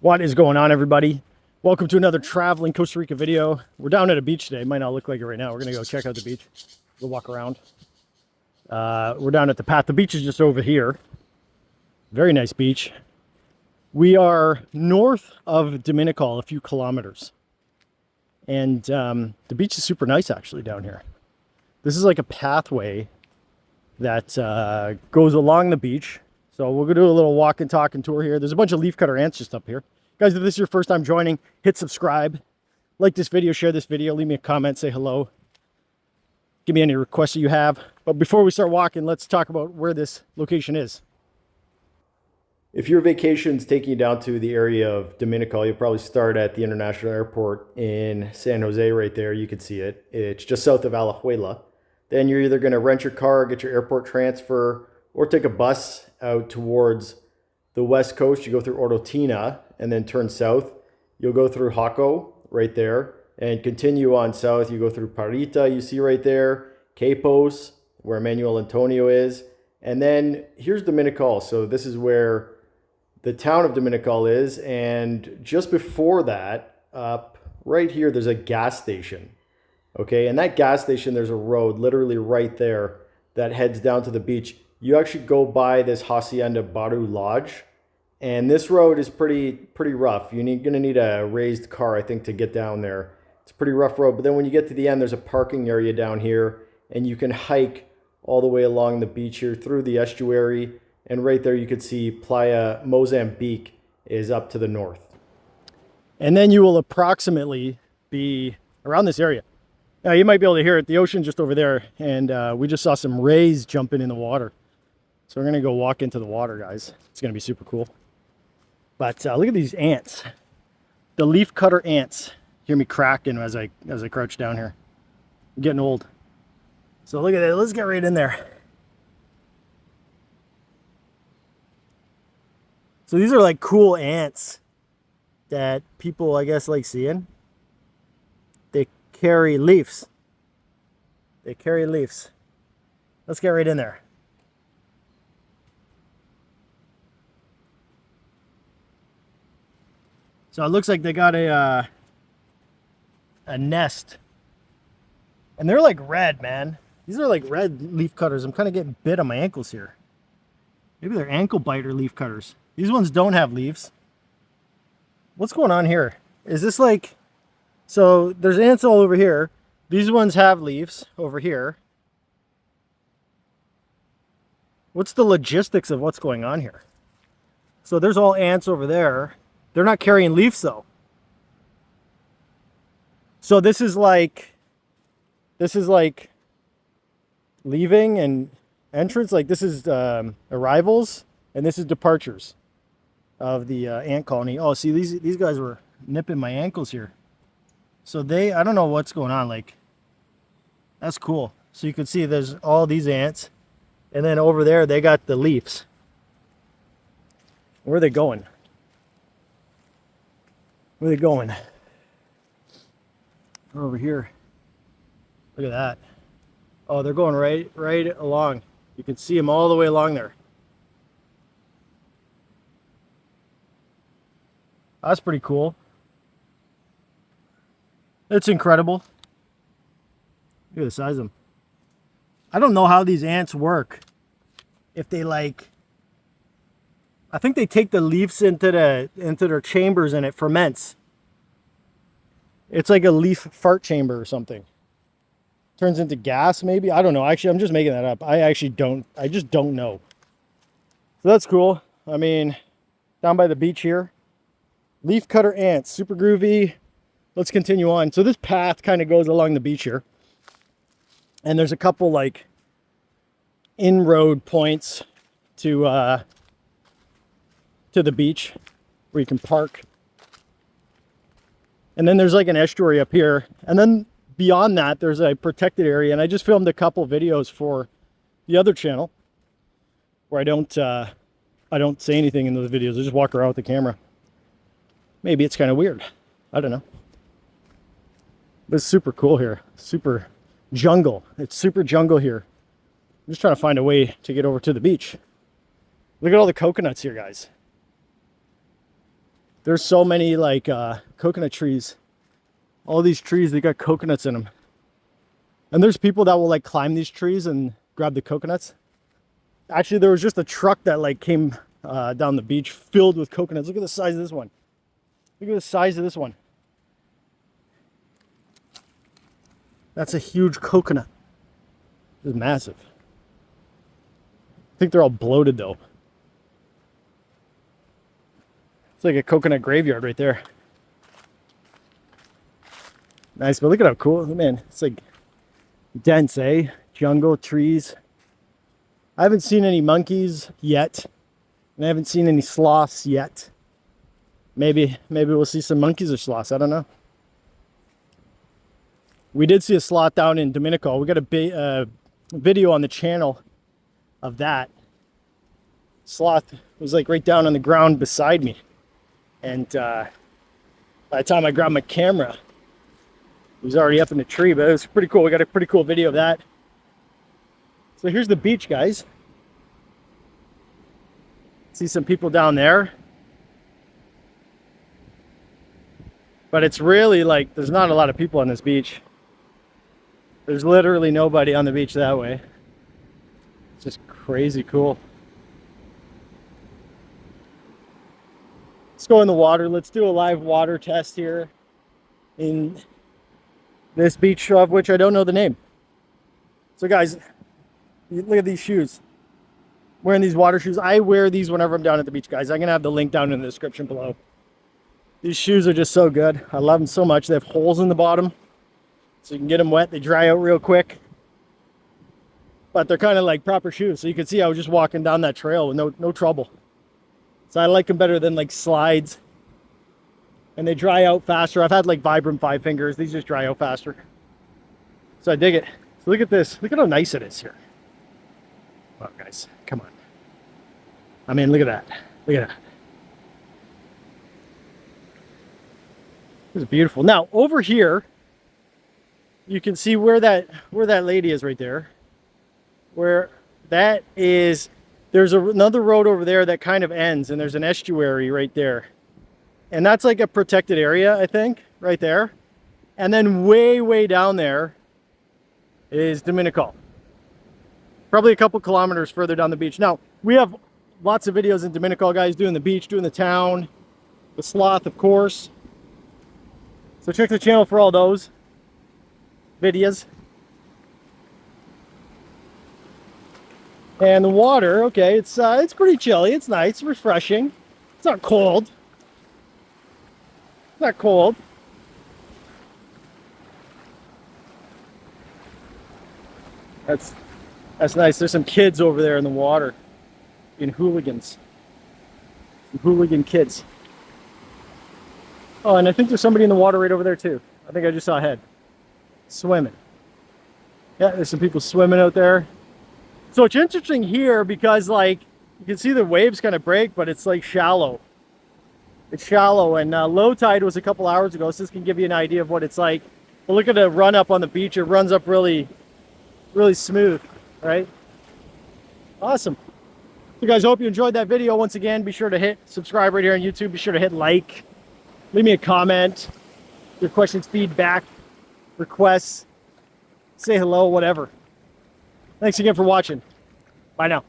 What is going on, everybody? Welcome to another traveling Costa Rica video. We're down at a beach today. It might not look like it right now. We're gonna go check out the beach. We'll walk around. We're down at the path. The beach is just over here. Very nice beach. We are north of Dominical, a few kilometers. And the beach is super nice actually down here. This is like a pathway that goes along the beach. So we'll go do a little walk and talk and tour here. There's a bunch of leafcutter ants just up here. Guys, if this is your first time joining, hit subscribe. Like this video, share this video, leave me a comment, say hello. Give me any requests that you have. But before we start walking, let's talk about where this location is. If your vacation's taking you down to the area of Dominical, you'll probably start at the international airport in San Jose right there. You can see it. It's just south of Alajuela. Then you're either going to rent your car, get your airport transfer, or take a bus out towards the west coast. You go through Orotina and then turn south. You'll go through Jaco right there and continue on south. You go through Parita, you see right there, Capos, where Manuel Antonio is. And then here's Dominical. So this is where the town of Dominical is. And just before that, up right here, there's a gas station. Okay, and that gas station, there's a road literally right there that heads down to the beach. You actually go by this Hacienda Barú Lodge, and this road is pretty rough. You're gonna need a raised car, I think, to get down there. It's a pretty rough road, but then when you get to the end, there's a parking area down here, and you can hike all the way along the beach here through the estuary, and right there you could see Playa Mozambique is up to the north. And then you will approximately be around this area. Now you might be able to hear it. The ocean just over there, and we just saw some rays jumping in the water. So we're gonna go walk into the water, guys. It's gonna be super cool. But look at these ants. The leafcutter ants. Hear me cracking as I crouch down here. I'm getting old. So look at that. Let's get right in there. So these are like cool ants that people, I guess, like seeing. They carry leaves. They carry leaves. Let's get right in there. So it looks like they got a nest. And they're like red, man. These are like red leaf cutters. I'm kind of getting bit on my ankles here. Maybe they're ankle biter leaf cutters. These ones don't have leaves. What's going on here? Is this like... So there's ants all over here. These ones have leaves over here. What's the logistics of what's going on here? So there's all ants over there. They're not carrying leaves though. So this is like leaving and entrance. Like this is arrivals and this is departures of the ant colony. Oh, see, these guys were nipping my ankles here. So I don't know what's going on. Like, that's cool. So you can see there's all these ants, and then over there they got the leaves. Where are they going? Where are they going? They're over here. Look at that. Oh, they're going right along. You can see them all the way along there. That's pretty cool. It's incredible. Look at the size of them. I don't know how these ants work. If they like... I think they take the leaves into their chambers and it ferments. It's like a leaf fart chamber or something. Turns into gas maybe? I don't know. Actually, I'm just making that up. I just don't know. So that's cool. I mean, down by the beach here. Leafcutter ants, super groovy. Let's continue on. So this path kind of goes along the beach here. And there's a couple like inroad points to the beach where you can park. And then there's like an estuary up here. And then beyond that, there's a protected area. And I just filmed a couple videos for the other channel where I don't say anything in those videos. I just walk around with the camera. Maybe it's kind of weird. I don't know. But it's super cool here. Super jungle. It's super jungle here. I'm just trying to find a way to get over to the beach. Look at all the coconuts here, guys. There's so many like coconut trees. All these trees, they got coconuts in them. And there's people that will like climb these trees and grab the coconuts. Actually, there was just a truck that like came down the beach filled with coconuts. Look at the size of this one. Look at the size of this one. That's a huge coconut. This is massive. I think they're all bloated though. It's like a coconut graveyard right there. Nice, but look at how cool, man. It's like dense, eh? Jungle, trees. I haven't seen any monkeys yet. And I haven't seen any sloths yet. Maybe we'll see some monkeys or sloths. I don't know. We did see a sloth down in Dominical. We got a video on the channel of that. Sloth was like right down on the ground beside me. And by the time I grabbed my camera, he was already up in the tree, but it was pretty cool. We got a pretty cool video of that. So here's the beach, guys. See some people down there. But it's really like, there's not a lot of people on this beach. There's literally nobody on the beach that way. It's just crazy cool. Let's go in the water. Let's do a live water test here in this beach of which I don't know the name. So guys, look at these shoes. Wearing these water shoes. I wear these whenever I'm down at the beach, guys. I'm going to have the link down in the description below. These shoes are just so good. I love them so much. They have holes in the bottom, so you can get them wet. They dry out real quick. But they're kind of like proper shoes. So you can see I was just walking down that trail with no trouble. So I like them better than like slides. And they dry out faster. I've had like Vibram 5 fingers. These just dry out faster. So I dig it. So look at this. Look at how nice it is here. Wow, guys, come on. I mean, look at that. Look at that. This is beautiful. Now, over here, you can see where that lady is right there. Where that is, there's another road over there that kind of ends, and there's an estuary right there. And that's like a protected area, I think, right there. And then way down there is Dominical. Probably a couple kilometers further down the beach. Now, we have lots of videos in Dominical, guys, doing the beach, doing the town, the sloth, of course. So check the channel for all those videos. And the water, okay, it's pretty chilly. It's nice, refreshing. It's not cold. It's not cold. That's nice. There's some kids over there in the water, being hooligans. Some hooligan kids. Oh, and I think there's somebody in the water right over there too. I think I just saw a head. Swimming. Yeah, there's some people swimming out there. So it's interesting here because like, you can see the waves kind of break, but it's like shallow. It's shallow, and low tide was a couple hours ago, so this can give you an idea of what it's like. But look at the run up on the beach. It runs up really smooth, right? Awesome. So guys, hope you enjoyed that video. Once again, be sure to hit subscribe right here on YouTube. Be sure to hit like. Leave me a comment. Your questions, feedback, requests, say hello, whatever. Thanks again for watching. Bye now.